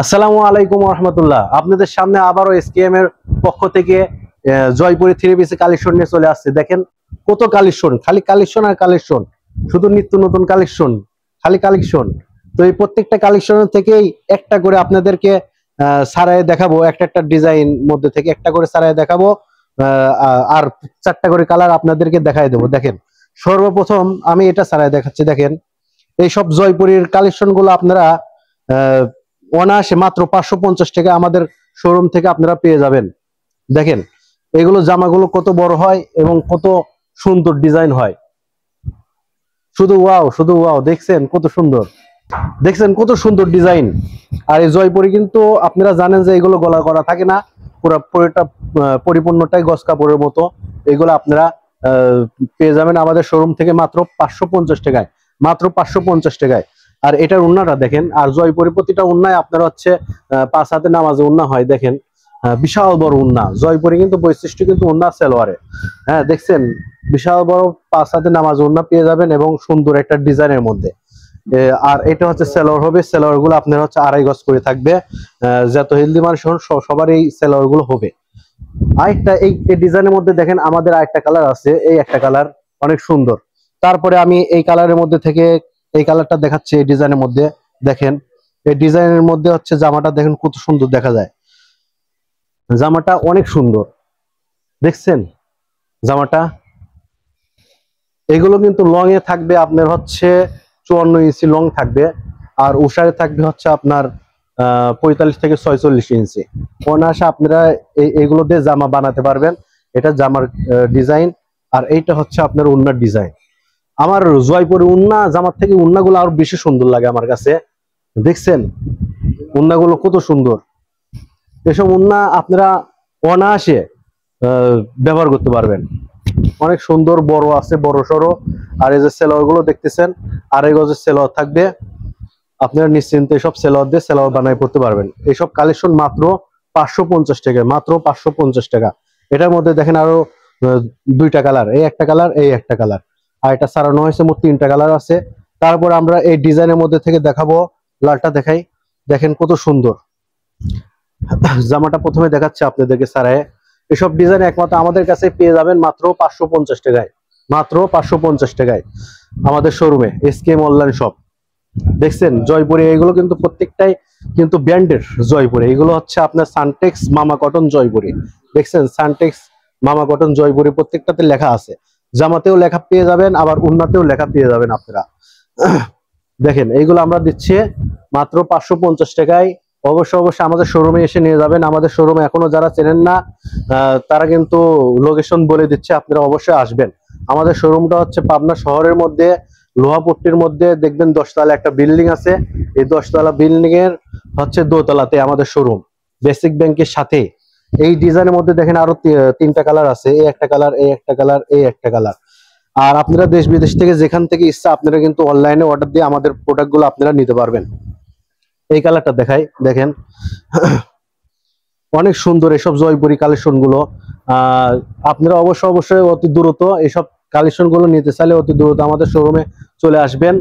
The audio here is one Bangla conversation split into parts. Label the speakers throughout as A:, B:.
A: আসসালামু আলাইকুম রহমতুল্লাহ। আপনাদের সামনে আবারও এসকেএম এর পক্ষ থেকে জয়পুরি থ্রি পিস কালেকশন নিয়ে চলে আসছে। দেখেন কত কালেকশন, খালি কালেকশন আর কালেকশন, শুধু নিত্য নতুন কালেকশন, খালি কালেকশন। তো এই প্রত্যেকটা কালেকশনের থেকেই একটা করে আপনাদেরকে সারায় দেখাবো, একটা একটা ডিজাইন মধ্যে থেকে একটা করে সারায় দেখাবো, আর চারটা করে কালার আপনাদেরকে দেখাই দেবো। দেখেন সর্বপ্রথম আমি এটা সারায় দেখাচ্ছি। দেখেন এইসব জয়পুরের কালেকশন গুলো আপনারা অনায়াসে মাত্র 550 টাকা আমাদের শোরুম থেকে আপনারা পেয়ে যাবেন। দেখেন এগুলো জামাগুলো কত বড় হয় এবং কত সুন্দর ডিজাইন হয়, শুধু ওয়াও, শুধু ওয়াও। দেখছেন কত সুন্দর, দেখছেন কত সুন্দর ডিজাইন। আর এই জয়পুরি কিন্তু আপনারা জানেন যে এগুলো গলা করা থাকে না, পুরোটা পরিপূর্ণটাই গস কাপড়ের মতো। এগুলো আপনারা পেয়ে যাবেন আমাদের শোরুম থেকে মাত্র 550 টাকায়, মাত্র 550 টাকায়। আর এটার উন্নাটা দেখেন, আর জয়পুরি প্রতিটা উন্নায় আপনার হচ্ছে 5 হাতে নামাজে উন্না হয়। দেখেন বিশাল বড় উন্না। জয়পুরি কিন্তু বৈশিষ্ট্য কিন্তু উন্না সেলোয়ারে, হ্যাঁ দেখছেন বিশাল বড় 5 হাতে নামাজ উন্না পেয়ে যাবেন এবং সুন্দর একটা ডিজাইনের মধ্যে। আর এটা হচ্ছে সেলোয়ার হবে, সেলোয়ার গুলো আপনার হচ্ছে 2.5 গজ করে থাকবে। যত হেলদি মানুষ সবার এই সেলোয়ার গুলো হবে। আরেকটা এই ডিজাইনের মধ্যে দেখেন আমাদের আরেকটা কালার আছে, এই একটা কালার অনেক সুন্দর। তারপরে আমি এই কালারের মধ্যে থেকে এই কালারটা দেখাচ্ছি। এই ডিজাইনের মধ্যে দেখেন, এই ডিজাইনের মধ্যে হচ্ছে জামাটা দেখেন কত সুন্দর দেখা যায়। জামাটা অনেক সুন্দর, দেখছেন জামাটা। এগুলো কিন্তু লং এ থাকবে আপনার হচ্ছে 54 ইঞ্চি লং থাকবে, আর উষারে থাকবে হচ্ছে আপনার 45 থেকে 46 ইঞ্চি। অনায়াসে আপনারা এইগুলো দিয়ে জামা বানাতে পারবেন। এটা জামার ডিজাইন, আর এইটা হচ্ছে আপনার উন্নার ডিজাইন। আমার জয়পুরি উন্না জামার থেকে উন্নাগুলো আরো বেশি সুন্দর লাগে আমার কাছে। দেখছেন উন্নাগুলো কত সুন্দর। এসব উন্না আপনারা অনায়াসে ব্যবহার করতে পারবেন। অনেক সুন্দর, বড় আছে, বড় সড়ো। আর এই যে সেলোয়ার গুলো দেখতেছেন, 2.5 গজের সেলোয়ার থাকবে। আপনারা নিশ্চিন্তে সব সেলোয়ার দিয়ে সেলোয়ার বানাই করতে পারবেন। এইসব কালেকশন মাত্র 550 টাকা, মাত্র 550 টাকা। এটার মধ্যে দেখেন আরো দুইটা কালার, এই একটা কালার, এই একটা কালার, আর এটা সারানো হয়েছে। মোট 3টা কালার আছে। তারপর আমরা এই ডিজাইনের মধ্যে থেকে দেখাবো, লালটা দেখাই। দেখেন কত সুন্দর জামাটা প্রথমে দেখাচ্ছে আপনাদেরকে সারায়। এসব ডিজাইন একমাত্র আমাদের কাছে পেয়ে যাবেন মাত্র 550 টাকায়, মাত্র 550 টাকায় আমাদের শোরুমে এসকেএম অনলাইন শপ। দেখছেন জয়পুরি এগুলো কিন্তু প্রত্যেকটাই কিন্তু ব্র্যান্ডের জয়পুরি। এগুলো হচ্ছে আপনার সানটেক্স মামা কটন জয়পুরি। দেখছেন সানটেক্স মামা কটন জয়পুরি প্রত্যেকটাতে লেখা আছে। জামাতেও লেখা পেয়ে যাবেন, আবার উন্নাতেও লেখা পেয়ে যাবেন আপনারা। দেখেন এইগুলো আমরা দিচ্ছি মাত্র 550 টাকায়। অবশ্যই অবশ্যই আমাদের শোরুমে এসে নিয়ে যাবেন। আমাদের শোরুমে এখনো যারা চেনেন না তারা কিন্তু লোকেশন বলে দিচ্ছে, আপনারা অবশ্যই আসবেন। আমাদের শোরুমটা হচ্ছে পাবনা শহরের মধ্যে, লোহাপট্টির মধ্যে। দেখবেন 10 তলা একটা বিল্ডিং আছে, এই 10 তলা বিল্ডিং এর হচ্ছে দোতলাতে আমাদের শোরুম, বেসিক ব্যাংকের সাথে। এই ডিজাইনের মধ্যে দেখেন আরো 3টা কালার আছে, এই একটা কালার, এই একটা কালার, এই একটা কালার। আর আপনারা দেশ বিদেশ থেকে যেখান থেকে ইচ্ছা আপনারা কিন্তু অনলাইনে অর্ডার দিয়ে আমাদের প্রোডাক্ট গুলো আপনারা নিতে পারবেন। এই কালারটা দেখাই, দেখেন অনেক সুন্দর এসব জয়পুরি কালেকশন গুলো। আপনারা অবশ্যই অবশ্যই অতি দ্রুত এসব কালেকশন গুলো নিতে চাইলে অতি দ্রুত আমাদের শোরুমে চলে আসবেন।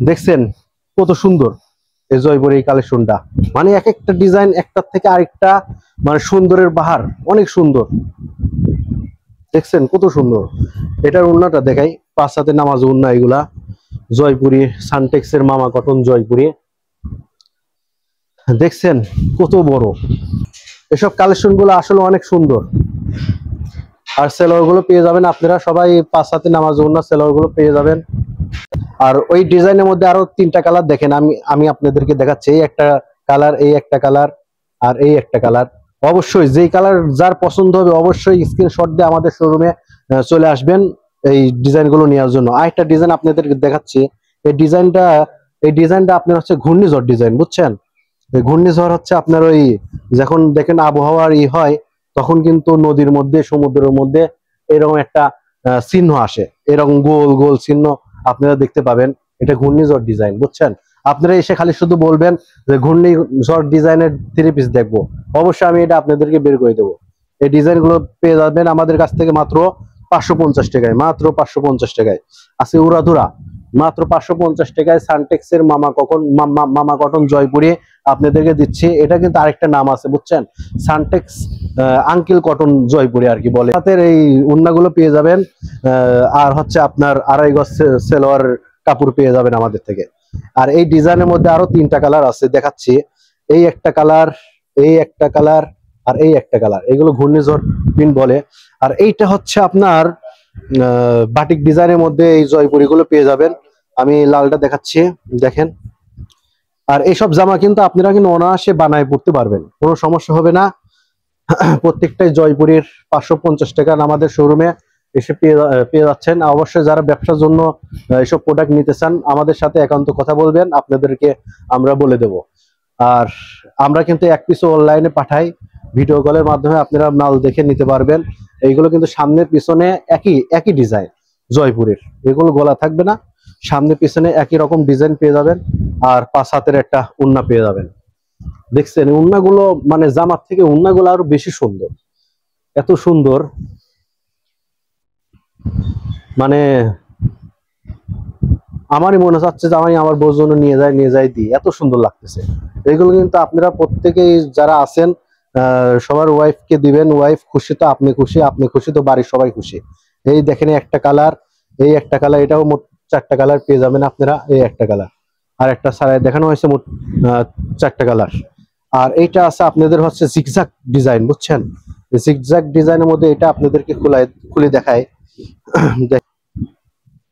A: দেখছেন কত সুন্দর এই জয়পুরি এই কালেকশনটা, মানে এক একটা ডিজাইন একটার থেকে আরেকটা মানে সুন্দরের বাহার, অনেক সুন্দর। দেখছেন কত সুন্দর। এটার উন্নাটা দেখাই, 5 হাতে নামাজ উন্না। এগুলা জয়পুরি সানটেক্সের মামা কটন জয়পুরি। দেখছেন কত বড়। এসব কালেকশন গুলো আসলে অনেক সুন্দর। আর সেলোয়ার গুলো পেয়ে যাবেন আপনারা সবাই 5 হাতে নামাজ উন্না সেলোয়ার গুলো পেয়ে যাবেন। আর ওই ডিজাইনের মধ্যে আরো 3টা কালার দেখেন, আমি আপনাদেরকে দেখাচ্ছি। এই একটা কালার, এই একটা কালার, আর এই একটা কালার। অবশ্যই যেই কালার যার পছন্দ হবে অবশ্যই স্ক্রিনশট দিয়ে আমাদের শোরুমে চলে আসবেন এই ডিজাইন গুলো নেওয়ার জন্য। আরেকটা ডিজাইন আপনাদেরকে দেখাচ্ছি। এই ডিজাইনটা আপনার হচ্ছে ঘূর্ণিঝড় ডিজাইন, বুঝছেন। এই ঘূর্ণিঝড় হচ্ছে আপনার ওই যখন দেখেন আবহাওয়ার হয়, তখন কিন্তু নদীর মধ্যে, সমুদ্রের মধ্যে এরকম একটা চিহ্ন আসে, এরকম গোল গোল চিহ্ন আপনারা দেখতে পাবেন। এটা ঘূর্ণিঝড় ডিজাইন, বুঝছেন। আপনারা এসে খালি শুধু বলবেন যে ঘূর্ণিঝড় ডিজাইনের 3 পিস দেখবো, অবশ্যই আমি এটা আপনাদেরকে বের করে দেবো। এই ডিজাইন গুলো পেয়ে যাবেন আমাদের কাছ থেকে মাত্র 550 টাকায়, মাত্র 550 টাকায়। আছে উড়াধুরা, মাত্র 550 টাকায় সানটেক্সের মামা কটন জয়পুরি আপনাদেরকে দিচ্ছি। এটা কিন্তু আরেকটা নাম আছে বুঝছেন, সানটেক্স আঙ্কেল কটন জয়পুরি আর কি বলে। হাতের এই উন্নাগুলো পেয়ে যাবেন, আর হচ্ছে আপনার 2.5 গজ সেলোয়ার কাপড় পেয়ে যাবেন আমাদের থেকে। আর এই ডিজাইনের মধ্যে আরো 3টা কালার আছে দেখাচ্ছি। এই একটা কালার, এই একটা কালার, আর এই একটা কালার, এগুলো ঘূর্ণিঝড় প্রিন্ট বলে। আর এইটা হচ্ছে আপনার বাটিক ডিজাইনের মধ্যে এই জয়পুরি গুলো পেয়ে যাবেন। আমি লালটা দেখাচ্ছি, দেখেন। আর এইসব জামা কিন্তু আপনারা কিন্তু অনায়াসে বানায় পড়তে পারবেন, কোনো সমস্যা হবে না। প্রত্যেকটাই জয়পুরির 550 টাকা আমাদের শোরুমে এসে পেয়ে যাচ্ছেন। অবশ্যই যারা ব্যবসার জন্য এইসব প্রোডাক্ট নিতে চান আমাদের সাথে একান্ত কথা বলবেন, আপনাদেরকে আমরা বলে দেব। আর আমরা কিন্তু এক পিসও অনলাইনে পাঠাই, ভিডিও কলের মাধ্যমে আপনারা মাল দেখে নিতে পারবেন। এইগুলো কিন্তু সামনে পিছনে একই ডিজাইন জয়পুরের, এগুলো গলা থাকবে না, সামনে পিছনে একই রকম ডিজাইন পেয়ে যাবেন। আর 5 হাতের একটা উন্না পেয়ে যাবেন। দেখছেন উন্নাগুলো, মানে জামার থেকে উন্নাগুলো আরো বেশি সুন্দর, এত সুন্দর, মানে আমারই মনে চাচ্ছে যে আমি আমার বউর জন্য নিয়ে যাই দিই, এত সুন্দর লাগতেছে। এগুলো কিন্তু আপনারা প্রত্যেকেই যারা আছেন সবার ওয়াইফকে দিবেন, ওয়াইফ খুশি তো আপনি খুশি, আপনি খুশি তো বাড়ির সবাই খুশি। এই দেখেন একটা কালার, এই একটা কালার, এটাও মোট 4টা কালার পেয়ে যাবেন আপনারা। এই একটা কালার, আর একটা সারায় দেখানো হয়েছে মোট 4টা কালার। আর এইটা আছে আপনাদের হচ্ছে জিগজ্যাগ ডিজাইন বুঝছেন, জিগজ্যাগ ডিজাইনের মধ্যে এটা আপনাদেরকে খুলে দেখায়।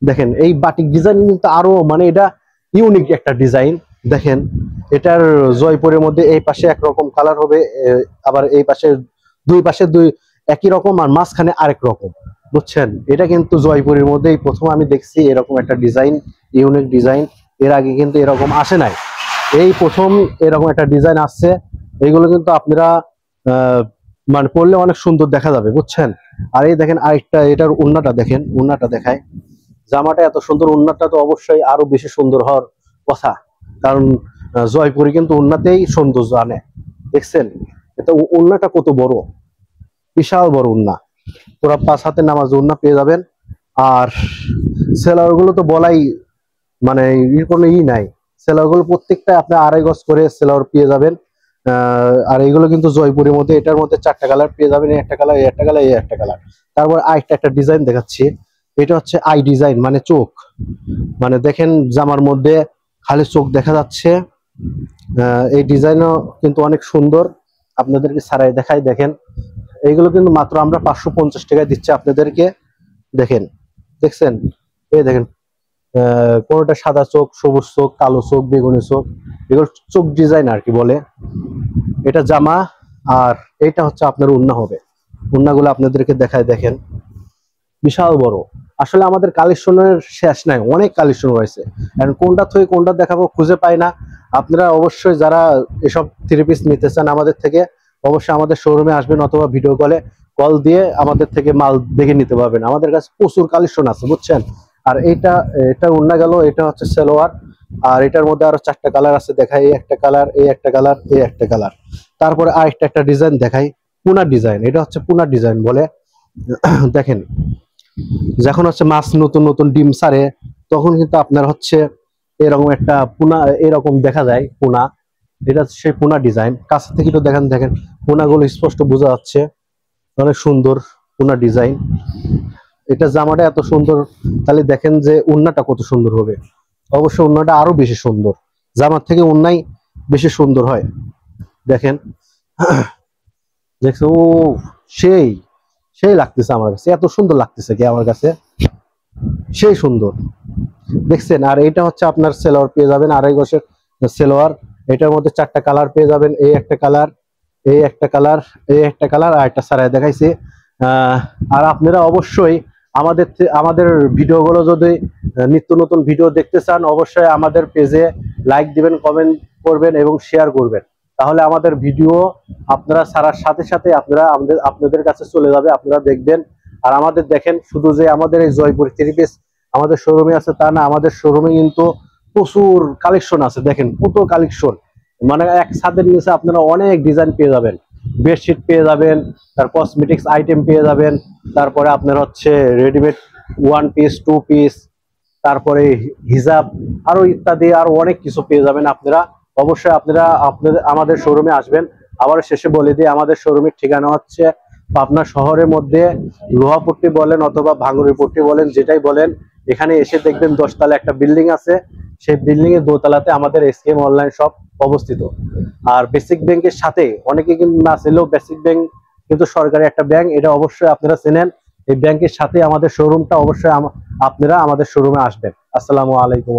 A: দেখেন এই বাটিক ডিজাইন কিন্তু আরো, মানে এটা ইউনিক একটা ডিজাইন। দেখেন এটার জয়পুরের মধ্যে এই পাশে একরকম কালার হবে, আবার এই পাশে দুই একই রকম, আর মাঝখানে আরেক রকম বুঝছেন। এটা কিন্তু জয়পুরের মধ্যেই প্রথম আমি দেখছি এরকম একটা ডিজাইন, ইউনিক ডিজাইন। এর আগে কিন্তু এরকম আসে নাই, এই প্রথম এরকম একটা ডিজাইন আসছে। এইগুলো কিন্তু আপনারা মানে পরলে অনেক সুন্দর দেখা যাবে বুঝছেন। আর এই দেখেন আরেকটা, এটার উন্নাটা দেখেন, উন্নাটা দেখায়। জামাটা এত সুন্দর, উন্নাটা তো অবশ্যই আরো বেশি সুন্দর হওয়ার কথা, কারণ জয়পুরি কিন্তু উন্নাতেই সৌন্দর্য আনে। দেখছেন এটা উন্নাটা কত বড়, বিশাল বড় উন্না, পুরো 5 হাতে নামাজ উন্না পেয়ে যাবেন। আর সেলার গুলো তো বলাই, মানে কোনো নাই, সেলার গুলো প্রত্যেকটা আপনি 2.5 গজ করে সেলার পেয়ে যাবেন। আর এইগুলো কিন্তু জয়পুরের মধ্যে, এটার মধ্যে 4টা কালার পেয়ে যাবেন, এই একটা কালার, এই একটা কালার, এই একটা কালার। তারপর একটা ডিজাইন দেখাচ্ছি, এটা হচ্ছে আই ডিজাইন, মানে চোখ, মানে দেখেন জামার মধ্যে খালি চোখ দেখা যাচ্ছে। এই ডিজাইনও কিন্তু অনেক সুন্দর, আপনাদেরকে সারাই দেখাই। দেখেন এইগুলো কিন্তু মাত্র আমরা 550 টাকায় দিচ্ছি আপনাদেরকে। দেখেন, দেখছেন, এই দেখেন কোনোটা সাদা চোখ, সবুজ চোখ, কালো চোখ, বেগুনি চোখ, এগুলো চোখ ডিজাইন আর কি বলে। এটা জামা, আর এইটা হচ্ছে আপনার উন্না হবে। উন্নাগুলো আপনাদেরকে দেখায়, দেখেন বিশাল বড়। আসলে আমাদের কালেকশনের শেষ নাই, অনেক কালেকশন রয়েছে, এখন কোনটা থেকে কোনটা দেখাবো খুঁজে পাই না। আপনারা অবশ্যই যারা এসব 3 পিস নিতে চান আমাদের থেকে, অবশ্যই আমাদের শোরুমে আসবেন, অথবা ভিডিও কল দিয়ে আমাদের থেকে মাল দেখে নিতে পারবেন। আমাদের কাছে প্রচুর কালেকশন আছে বুঝছেন। আর এটা উন্না গেল, এটা হচ্ছে সালোয়ার। আর এটার মধ্যে আরো 4টা কালার আছে, দেখাই। এই একটা কালার, এই একটা কালার, এই একটা কালার। তারপরে আরেকটা একটা ডিজাইন দেখাই, পুনা ডিজাইন। এটা হচ্ছে পুনা ডিজাইন বলে। দেখেন যখন হচ্ছে মাছ নতুন নতুন ডিম ছাড়ে, তখন কিন্তু আপনার হচ্ছে এরকম একটা পুনা এরকম দেখা যায় পুনা। এটা সেই পুনা ডিজাইন, কাছ থেকে একটু দেখেন, দেখেন পুনাগুলো স্পষ্ট বোঝা যাচ্ছে, অনেক সুন্দর পুনা ডিজাইন। এটা জামাটা এত সুন্দর, তাহলে দেখেন যে উন্নাটা কত সুন্দর হবে। অবশ্য উন্নাটা আরো বেশি সুন্দর, জামার থেকে উন্নাই বেশি সুন্দর হয়। দেখেন, দেখছো, ও সেই সেই লাগতেছে আমার কাছে, এত সুন্দর লাগতেছে কি আমার কাছে, সেই সুন্দর। দেখছেন, আর এটা হচ্ছে আপনার সেলোয়ার পেয়ে যাবেন, 2.5 গজের সেলোয়ার। এটার মধ্যে 4টা কালার পেয়ে যাবেন, এই একটা কালার, এই একটা কালার, এই একটা কালার, আর একটা সারায় দেখাইছি। আর আপনারা অবশ্যই আমাদের ভিডিওগুলো যদি নিত্য নতুন ভিডিও দেখতে চান, অবশ্যই আমাদের পেজে লাইক দিবেন, কমেন্ট করবেন এবং শেয়ার করবেন। তাহলে আমাদের ভিডিও আপনারা ছাড়ার সাথে সাথে আপনাদের কাছে চলে যাবে, আপনারা দেখবেন। আর আমাদের দেখেন, শুধু যে আমাদের এই জয়পুর 3 পিস আমাদের শোরুমে আছে তা না, আমাদের শোরুমে কিন্তু প্রচুর কালেকশন আছে। দেখেন কত কালেকশন, মানে এক ছাদের নিচে আপনারা অনেক ডিজাইন পেয়ে যাবেন। বেডশিট পেয়ে যাবেন, তার কসমেটিক্স আইটেম পেয়ে যাবেন, তারপরে আপনার হচ্ছে রেডিমেড 1 পিস 2 পিস, তারপরে হিজাব, আরো ইত্যাদি আরো অনেক কিছু পেয়ে যাবেন আপনারা। অবশ্যই আপনারা আপনাদের আমাদের শোরুমে আসবেন। আবার শেষে বলে দিই, আমাদের শোরুমের ঠিকানা হচ্ছে পাবনা শহরের মধ্যে লোহাপট্টি বলেন অথবা ভাঙুরি পট্টি বলেন, যেটাই বলেন, এখানে এসে দেখবেন 10 তলা একটা বিল্ডিং আছে, সেই বিল্ডিং এর দোতলাতে আমাদের এসকেএম অনলাইন শপ অবস্থিত। আর বেসিক ব্যাংকের সাথে, অনেকে কিন্তু না চিনলেও বেসিক ব্যাংক কিন্তু সরকারি একটা ব্যাংক, এটা অবশ্যই আপনারা চেনেন। এই ব্যাংকের সাথে আমাদের শোরুমটা, অবশ্যই আপনারা আমাদের শোরুমে আসবেন। আসসালামু আলাইকুম।